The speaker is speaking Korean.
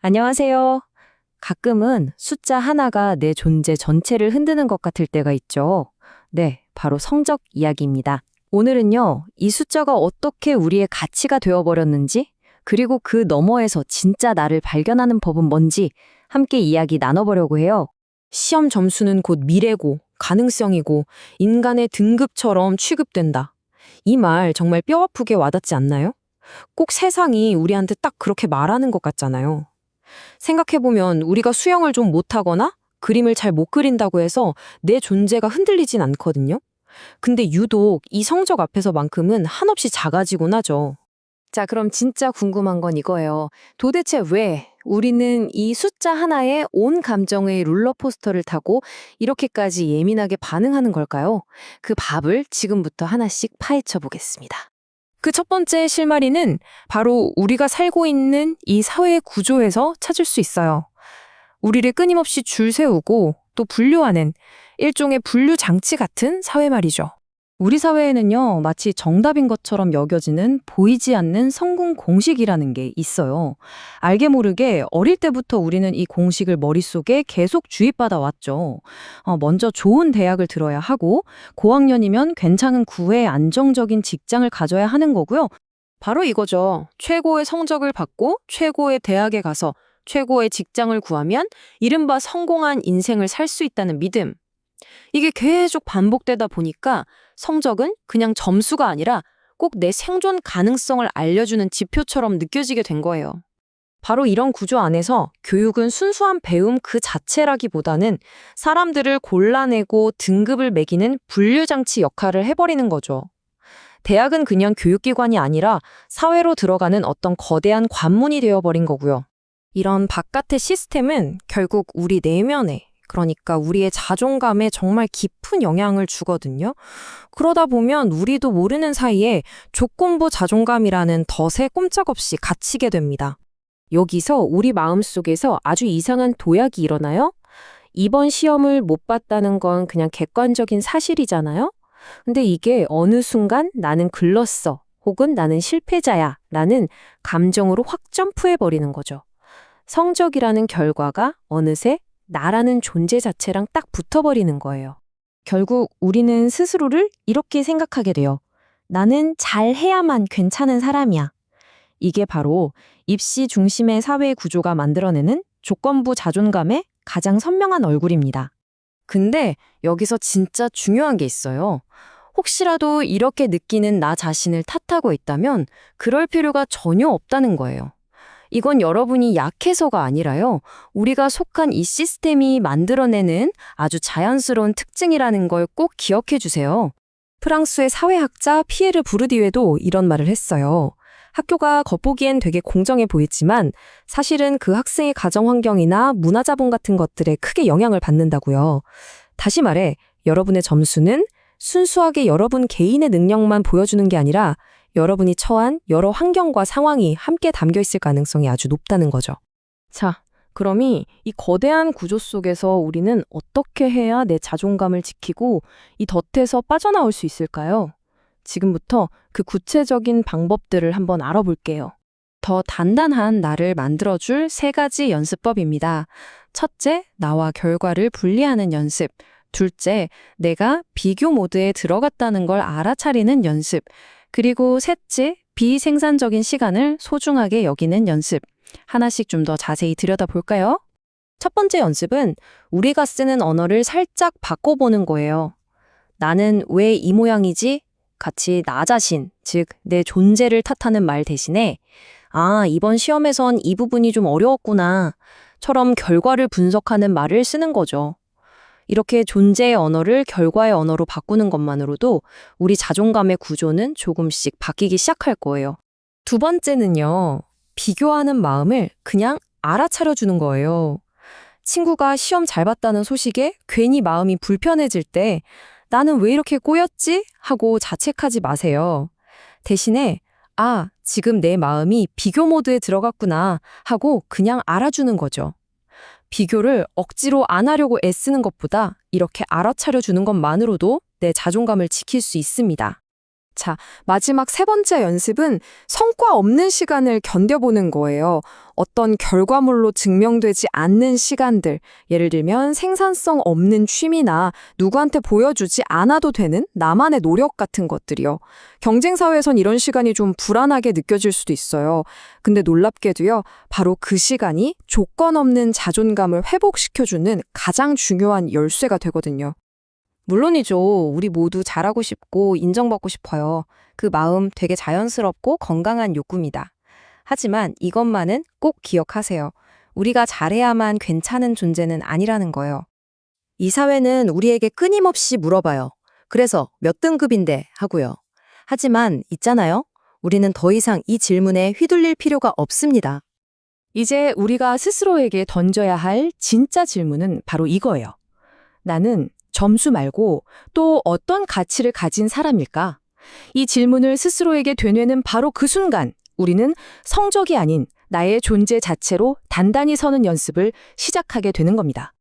안녕하세요. 가끔은 숫자 하나가 내 존재 전체를 흔드는 것 같을 때가 있죠. 네, 바로 성적 이야기입니다. 오늘은요, 이 숫자가 어떻게 우리의 가치가 되어버렸는지, 그리고 그 너머에서 진짜 나를 발견하는 법은 뭔지 함께 이야기 나눠보려고 해요. 시험 점수는 곧 미래고, 가능성이고, 인간의 등급처럼 취급된다. 이 말 정말 뼈아프게 와닿지 않나요? 꼭 세상이 우리한테 딱 그렇게 말하는 것 같잖아요. 생각해보면 우리가 수영을 좀 못하거나 그림을 잘 못 그린다고 해서 내 존재가 흔들리진 않거든요. 근데 유독 이 성적 앞에서만큼은 한없이 작아지곤 하죠. 자, 그럼 진짜 궁금한 건 이거예요. 도대체 왜 우리는 이 숫자 하나에 온 감정의 롤러코스터를 타고 이렇게까지 예민하게 반응하는 걸까요? 그 밥을 지금부터 하나씩 파헤쳐 보겠습니다. 그 첫 번째 실마리는 바로 우리가 살고 있는 이 사회 구조에서 찾을 수 있어요. 우리를 끊임없이 줄 세우고 또 분류하는 일종의 분류 장치 같은 사회 말이죠. 우리 사회에는요, 마치 정답인 것처럼 여겨지는 보이지 않는 성공 공식이라는 게 있어요. 알게 모르게 어릴 때부터 우리는 이 공식을 머릿속에 계속 주입받아 왔죠. 먼저 좋은 대학을 들어야 하고, 고학년이면 괜찮은 구에 안정적인 직장을 가져야 하는 거고요. 바로 이거죠. 최고의 성적을 받고 최고의 대학에 가서 최고의 직장을 구하면 이른바 성공한 인생을 살 수 있다는 믿음. 이게 계속 반복되다 보니까 성적은 그냥 점수가 아니라 꼭 내 생존 가능성을 알려주는 지표처럼 느껴지게 된 거예요. 바로 이런 구조 안에서 교육은 순수한 배움 그 자체라기보다는 사람들을 골라내고 등급을 매기는 분류장치 역할을 해버리는 거죠. 대학은 그냥 교육기관이 아니라 사회로 들어가는 어떤 거대한 관문이 되어버린 거고요. 이런 바깥의 시스템은 결국 우리 내면에, 그러니까 우리의 자존감에 정말 깊은 영향을 주거든요. 그러다 보면 우리도 모르는 사이에 조건부 자존감이라는 덫에 꼼짝없이 갇히게 됩니다. 여기서 우리 마음속에서 아주 이상한 도약이 일어나요. 이번 시험을 못 봤다는 건 그냥 객관적인 사실이잖아요. 근데 이게 어느 순간 나는 글렀어, 혹은 나는 실패자야 라는 감정으로 확 점프해버리는 거죠. 성적이라는 결과가 어느새 나라는 존재 자체랑 딱 붙어버리는 거예요. 결국 우리는 스스로를 이렇게 생각하게 돼요. 나는 잘해야만 괜찮은 사람이야. 이게 바로 입시 중심의 사회 구조가 만들어내는 조건부 자존감의 가장 선명한 얼굴입니다. 근데 여기서 진짜 중요한 게 있어요. 혹시라도 이렇게 느끼는 나 자신을 탓하고 있다면 그럴 필요가 전혀 없다는 거예요. 이건 여러분이 약해서가 아니라요. 우리가 속한 이 시스템이 만들어내는 아주 자연스러운 특징이라는 걸 꼭 기억해 주세요. 프랑스의 사회학자 피에르 부르디에도 이런 말을 했어요. 학교가 겉보기엔 되게 공정해 보이지만 사실은 그 학생의 가정 환경이나 문화 자본 같은 것들에 크게 영향을 받는다고요. 다시 말해, 여러분의 점수는 순수하게 여러분 개인의 능력만 보여주는 게 아니라 여러분이 처한 여러 환경과 상황이 함께 담겨 있을 가능성이 아주 높다는 거죠. 자, 그럼이 이 거대한 구조 속에서 우리는 어떻게 해야 내 자존감을 지키고 이 덫에서 빠져나올 수 있을까요? 지금부터 그 구체적인 방법들을 한번 알아볼게요. 더 단단한 나를 만들어줄 3가지 연습법입니다. 첫째, 나와 결과를 분리하는 연습. 둘째, 내가 비교 모드에 들어갔다는 걸 알아차리는 연습. 그리고 셋째, 비생산적인 시간을 소중하게 여기는 연습. 하나씩 좀 더 자세히 들여다볼까요? 첫 번째 연습은 우리가 쓰는 언어를 살짝 바꿔보는 거예요. 나는 왜 이 모양이지? 같이 나 자신, 즉 내 존재를 탓하는 말 대신에 이번 시험에선 이 부분이 좀 어려웠구나 처럼 결과를 분석하는 말을 쓰는 거죠. 이렇게 존재의 언어를 결과의 언어로 바꾸는 것만으로도 우리 자존감의 구조는 조금씩 바뀌기 시작할 거예요. 두 번째는요, 비교하는 마음을 그냥 알아차려주는 거예요. 친구가 시험 잘 봤다는 소식에 괜히 마음이 불편해질 때 나는 왜 이렇게 꼬였지? 하고 자책하지 마세요. 대신에 지금 내 마음이 비교 모드에 들어갔구나 하고 그냥 알아주는 거죠. 비교를 억지로 안 하려고 애쓰는 것보다 이렇게 알아차려주는 것만으로도 내 자존감을 지킬 수 있습니다. 자, 마지막 세 번째 연습은 성과 없는 시간을 견뎌보는 거예요. 어떤 결과물로 증명되지 않는 시간들, 예를 들면 생산성 없는 취미나 누구한테 보여주지 않아도 되는 나만의 노력 같은 것들이요. 경쟁사회에선 이런 시간이 좀 불안하게 느껴질 수도 있어요. 근데 놀랍게도요, 바로 그 시간이 조건 없는 자존감을 회복시켜주는 가장 중요한 열쇠가 되거든요. 물론이죠. 우리 모두 잘하고 싶고 인정받고 싶어요. 그 마음 되게 자연스럽고 건강한 욕구입니다. 하지만 이것만은 꼭 기억하세요. 우리가 잘해야만 괜찮은 존재는 아니라는 거예요. 이 사회는 우리에게 끊임없이 물어봐요. 그래서 몇 등급인데 하고요. 하지만 있잖아요. 우리는 더 이상 이 질문에 휘둘릴 필요가 없습니다. 이제 우리가 스스로에게 던져야 할 진짜 질문은 바로 이거예요. 나는 점수 말고 또 어떤 가치를 가진 사람일까? 이 질문을 스스로에게 되뇌는 바로 그 순간 우리는 성적이 아닌 나의 존재 자체로 단단히 서는 연습을 시작하게 되는 겁니다.